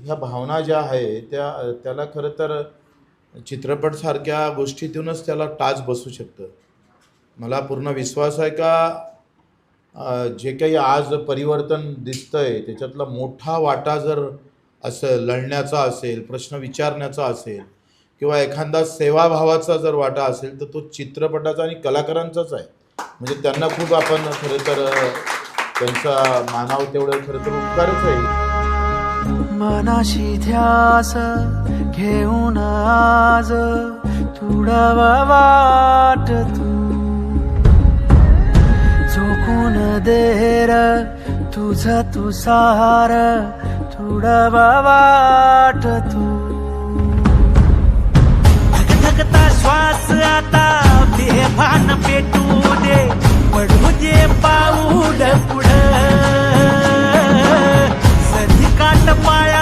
ह्या भावना ज्या आहे त्याला खरं तर चित्रपटसारख्या गोष्टीतूनच त्याला टाच बसू शकतं. मला पूर्ण विश्वास आहे का जे काही आज परिवर्तन दिसतंय त्याच्यातला मोठा वाटा जर असं लढण्याचा असेल, प्रश्न विचारण्याचा असेल किंवा एखादा सेवाभावाचा जर वाटा असेल तर तो चित्रपटाचा आणि कलाकारांचाच आहे. म्हणजे त्यांना खूप आपण खरं तर त्यांचा मानावं तेवढं खरं तर उपकारच आहे. मनाशी ध्यास घेऊन आज तुडावा वाट तू झोकून देर तुझा तू सार तुडावा वाट तू धगधगता श्वास आता बेभान पेटू दे पडू दे पाऊल पुढं सधी काट पाया